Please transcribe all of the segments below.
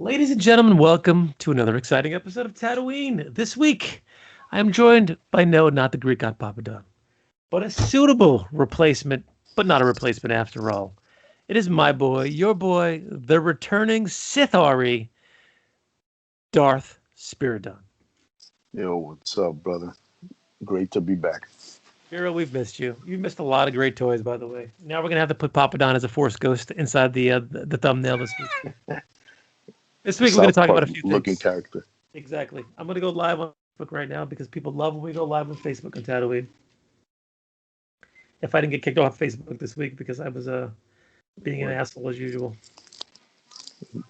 Ladies and gentlemen, welcome to another exciting episode of TaTOYine. This week, I am joined by not the Greek god Papadon, but a suitable replacement, but not a replacement after all. It is my boy, your boy, the returning Sith Ari, Darth Spiridon. Yo, what's up, brother? Great to be back. Spiro, we've missed you. You've missed a lot of great toys, by the way. Now we're gonna have to put Papadon as a Force ghost inside the thumbnail this week. This week we're going to South talk Park about a few looking things. character. Exactly. I'm going to go live on Facebook right now because people love when we go live on Facebook on TaTOYine. If I didn't get kicked off Facebook this week because I was being an asshole as usual.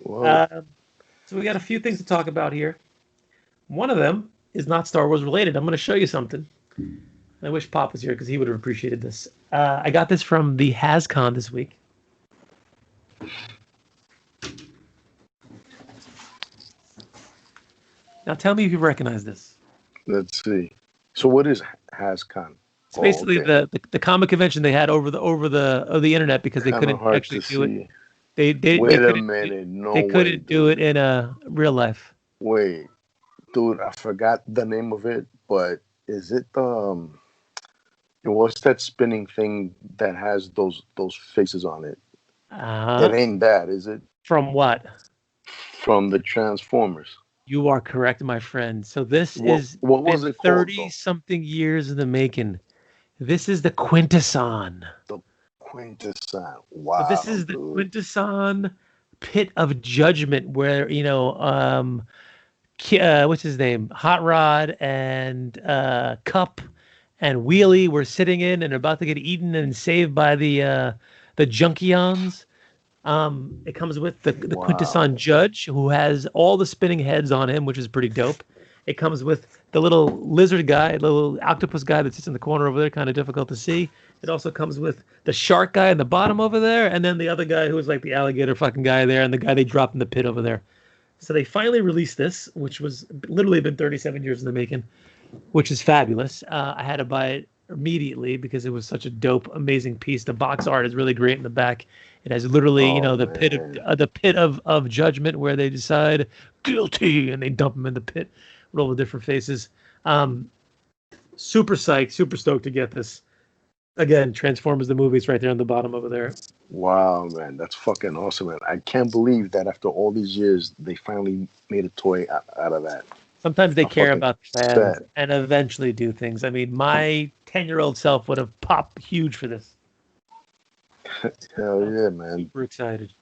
So we got a few things to talk about here. One of them is not Star Wars related. I'm going to show you something. I wish Pop was here because he would have appreciated this. I got this from the HasCon this week. Now tell me if you recognize this. Let's see. So what is HasCon? It's basically the comic convention they had over the internet because they couldn't actually do it. They couldn't do it in real life. Wait, dude, I forgot the name of it, but is it what's that spinning thing that has those faces on it? It ain't that, is it? From what? From the Transformers. You are correct, my friend. So this what was it called? 30-something years in the making. This is the Quintesson. The Quintesson. Wow. So this is the Quintesson Pit of Judgment, where what's his name? Hot Rod and Cup and Wheelie were sitting in and about to get eaten and saved by the Junkions. It comes with the Quintesson Judge, who has all the spinning heads on him, which is pretty dope. It comes with the little lizard guy, little octopus guy that sits in the corner over there, kind of difficult to see. It also comes with the shark guy in the bottom over there, and then the other guy who is like the alligator fucking guy there, and the guy they dropped in the pit over there. So they finally released this, which was literally been 37 years in the making, which is fabulous. I had to buy it immediately because it was such a dope, amazing piece. The box art is really great in the back. It has literally, the pit of judgment where they decide guilty and they dump them in the pit with all the different faces. Super psyched, super stoked to get this. Again, Transformers the movie's right there on the bottom over there. Wow, man, that's fucking awesome, man. I can't believe that after all these years, they finally made a toy out of that. Sometimes they care about fans and eventually do things. I mean, my 10-year-old self would have popped huge for this. Hell yeah, man. Super excited.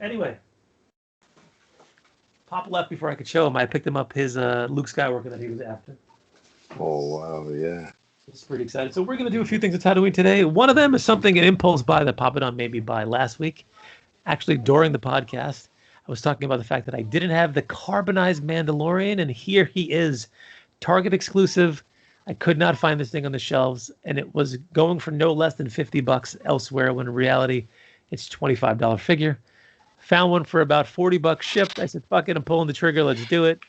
Anyway, Pop left before I could show him. I picked him up his Luke Skywalker that he was after. Oh, wow, yeah. It's pretty excited. So we're going to do a few things at TaTOYine today. One of them is something, an impulse buy that Papadon made me buy last week. Actually, during the podcast, I was talking about the fact that I didn't have the carbonized Mandalorian, and here he is, Target exclusive. I could not find this thing on the shelves, and it was going for no less than $50 elsewhere, when in reality, it's $25 figure. Found one for about $40 shipped. I said, fuck it, I'm pulling the trigger, let's do it.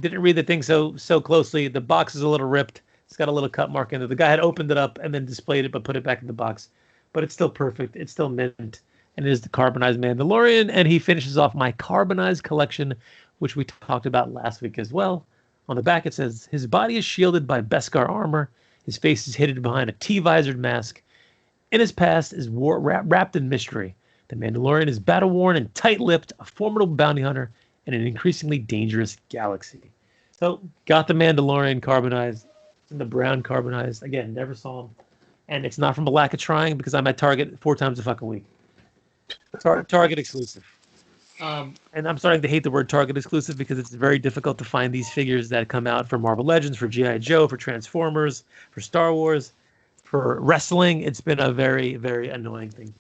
Didn't read the thing so closely. The box is a little ripped. It's got a little cut mark in it. The guy had opened it up and then displayed it, but put it back in the box. But it's still perfect. It's still mint. And it is the carbonized Mandalorian. And he finishes off my carbonized collection, which we talked about last week as well. On the back, it says, his body is shielded by Beskar armor. His face is hidden behind a T-visored mask. In his past is wrapped in mystery. The Mandalorian is battle-worn and tight-lipped, a formidable bounty hunter, in an increasingly dangerous galaxy. So, got the Mandalorian carbonized. In the brown carbonized. Again, never saw him. And it's not from a lack of trying because I'm at Target 4 times a fucking week. Target exclusive. And I'm starting to hate the word Target exclusive because it's very difficult to find these figures that come out for Marvel Legends, for G.I. Joe, for Transformers, for Star Wars, for wrestling. It's been a very, very annoying thing.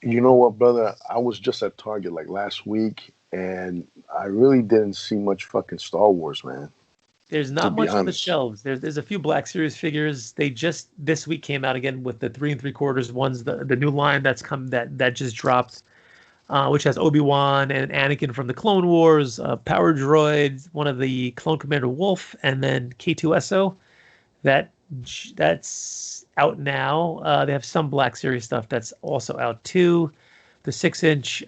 You know what, brother? I was just at Target like last week, and I really didn't see much fucking Star Wars, man. There's not much on the shelves. There's a few Black Series figures. They just this week came out again with the 3 3/4 ones, the new line that just dropped, which has Obi-Wan and Anakin from the Clone Wars, Power Droids, one of the Clone Commander Wolf, and then K2SO. That's out now. They have some Black Series stuff that's also out too. The 6-inch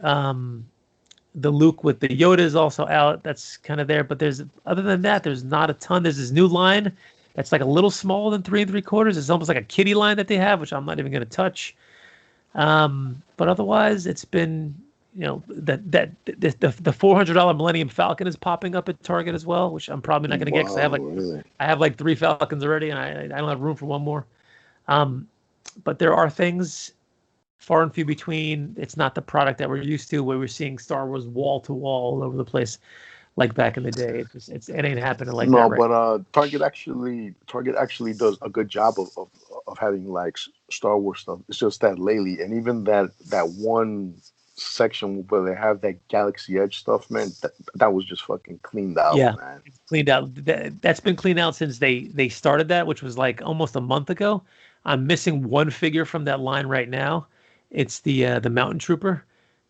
The Luke with the Yoda is also out. That's kind of there. But other than that, there's not a ton. There's this new line that's like a little smaller than 3 3/4. It's almost like a kiddie line that they have, which I'm not even going to touch. But otherwise, it's been, the $400 Millennium Falcon is popping up at Target as well, which I'm probably not going to get because I have like 3 Falcons already, and I don't have room for one more. But there are things far and few between. It's not the product that we're used to, where we're seeing Star Wars wall to wall all over the place, like back in the day. It ain't happening like that. No, but Target actually does a good job of having like Star Wars stuff. It's just that lately, and even that one section where they have that Galaxy Edge stuff, man, that was just fucking cleaned out. Yeah, man. It's cleaned out. That's been cleaned out since they started that, which was like almost a month ago. I'm missing one figure from that line right now. It's the Mountain Trooper,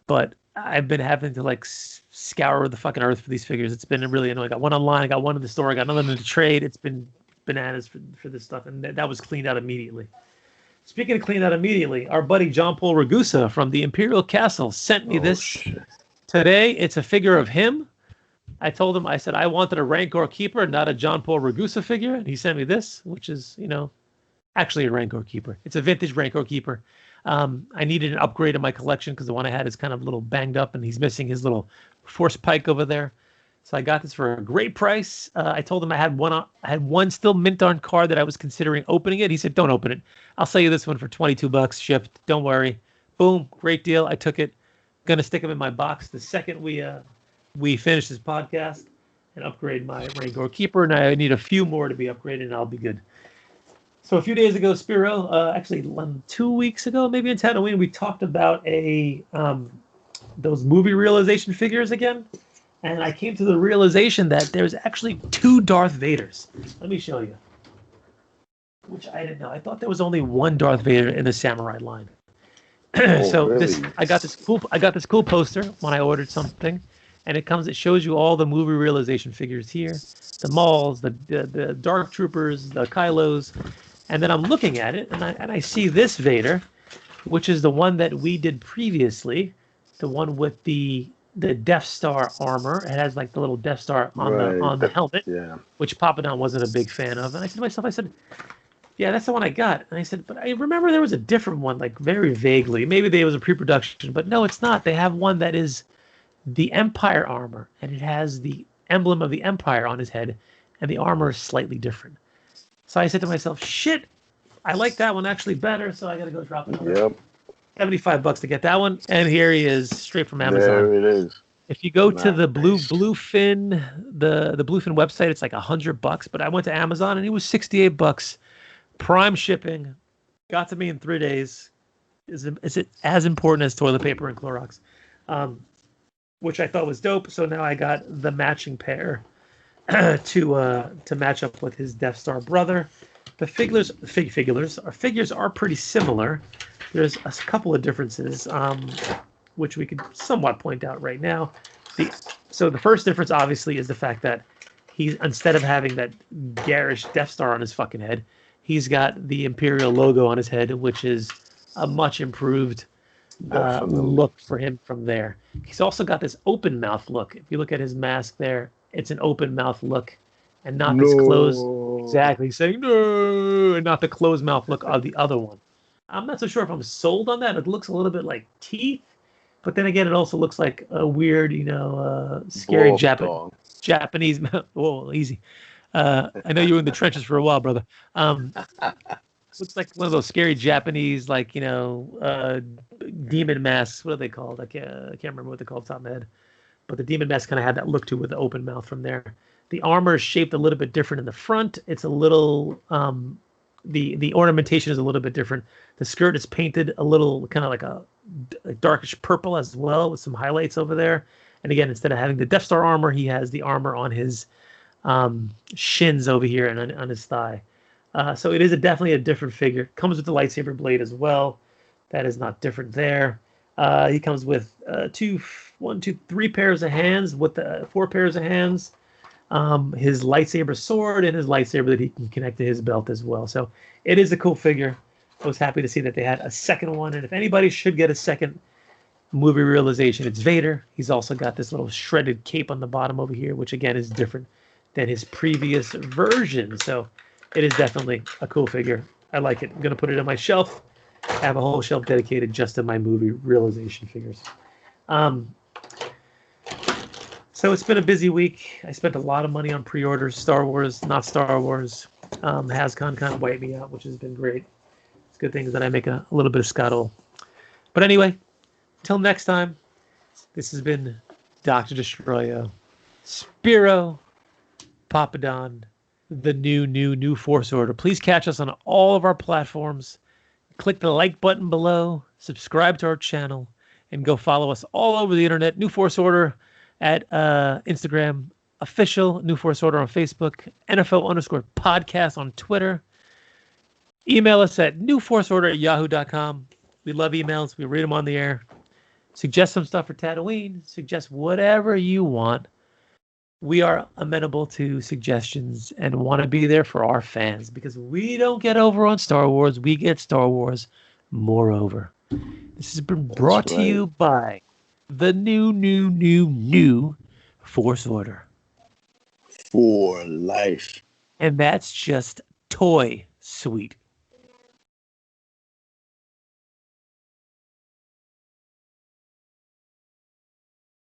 but I've been having to like scour the fucking earth for these figures. It's been really annoying. I got one online, I got one in the store, I got another in the trade. It's been bananas for this stuff, and that was cleaned out immediately. Speaking of cleaned out immediately, our buddy John Paul Ragusa from the Imperial Castle sent me this today. It's a figure of him. I told him, I said I wanted a Rancor Keeper, not a John Paul Ragusa figure, and he sent me this, which is, actually a Rancor Keeper. It's a vintage Rancor Keeper. I needed an upgrade in my collection because the one I had is kind of a little banged up, and he's missing his little force pike over there. So I got this for a great price. I told him I had one still mint on card that I was considering opening it. He said, "Don't open it. I'll sell you this one for $22 shipped. Don't worry." Boom, great deal. I took it. Gonna stick them in my box the second we finish this podcast and upgrade my Rancor Keeper. And I need a few more to be upgraded, and I'll be good. So a few days ago, Spiro, actually 2 weeks ago, maybe in TaTOYine, we talked about those movie realization figures again. And I came to the realization that there's actually 2 Darth Vaders. Let me show you. Which I didn't know. I thought there was only one Darth Vader in the Samurai line. So really? I got this cool poster when I ordered something, and it shows you all the movie realization figures here, the Mauls, the Dark Troopers, the Kylos, and then I'm looking at it, and I see this Vader, which is the one that we did previously, the one with the Death Star armor. It has like the little Death Star on the helmet, which Papadon wasn't a big fan of. And I said to myself, yeah, that's the one I got. And I said, but I remember there was a different one, like very vaguely. Maybe there was a pre-production, but no, it's not. They have one that is the Empire armor, and it has the emblem of the Empire on his head, and the armor is slightly different. So I said to myself, shit, I like that one actually better, so I got to go drop another $75 to get that one. And here he is, straight from Amazon. There it is. If you go to the Bluefin, the Bluefin website, it's like $100. But I went to Amazon and it was $68, prime shipping. Got to me in 3 days. Is it as important as toilet paper and Clorox? Which I thought was dope. So now I got the matching pair to match up with his Death Star brother. The figures are pretty similar. There's a couple of differences, which we could somewhat point out right now. So the first difference, obviously, is the fact that he's, instead of having that garish Death Star on his fucking head, he's got the Imperial logo on his head, which is a much improved look for him from there. He's also got this open mouth look. If you look at his mask there, it's an open mouth look and not this closed. Exactly, saying no, and not the closed mouth look of the other one. I'm not so sure if I'm sold on that. It looks a little bit like teeth, but then again, it also looks like a weird, scary Japanese. Whoa, easy. I know you were in the trenches for a while, brother. Looks like one of those scary Japanese, demon masks. What are they called? I can't remember what they're called off the top of my head. But the demon mask kind of had that look to it with the open mouth from there. The armor is shaped a little bit different in the front. It's a little, the ornamentation is a little bit different. The skirt is painted a little kind of like a darkish purple as well, with some highlights over there. And again, instead of having the Death Star armor, he has the armor on his shins over here and on his thigh. So it is definitely a different figure. Comes with the lightsaber blade as well. That is not different there. He comes with 3 pairs of hands, with 4 pairs of hands. His lightsaber sword and his lightsaber that he can connect to his belt as well. So it is a cool figure. I was happy to see that they had a second one. And if anybody should get a second movie realization, it's Vader. He's also got this little shredded cape on the bottom over here, which again is different than his previous version. So it is definitely a cool figure. I like it. I'm going to put it on my shelf. I have a whole shelf dedicated just to my movie realization figures. So it's been a busy week. I spent a lot of money on pre-orders, Star Wars, not Star Wars. HasCon kind of wiped me out, which has been great. It's good things that I make a little bit of scuttle. But anyway, till next time, this has been Dr. Destroyo, Spiro, Papadon, the new Force Order. Please catch us on all of our platforms. Click the like button below, subscribe to our channel, and go follow us all over the internet. New Force Order at Instagram, official New Force Order on Facebook, NFL_podcast on Twitter. Email us at newforceorder@yahoo.com. We love emails. We read them on the air. Suggest some stuff for TaTOYine. Suggest whatever you want. We are amenable to suggestions and want to be there for our fans because we don't get over on Star Wars. We get Star Wars moreover. This has been brought to you by the new Force Order. For life. And that's just toy sweet.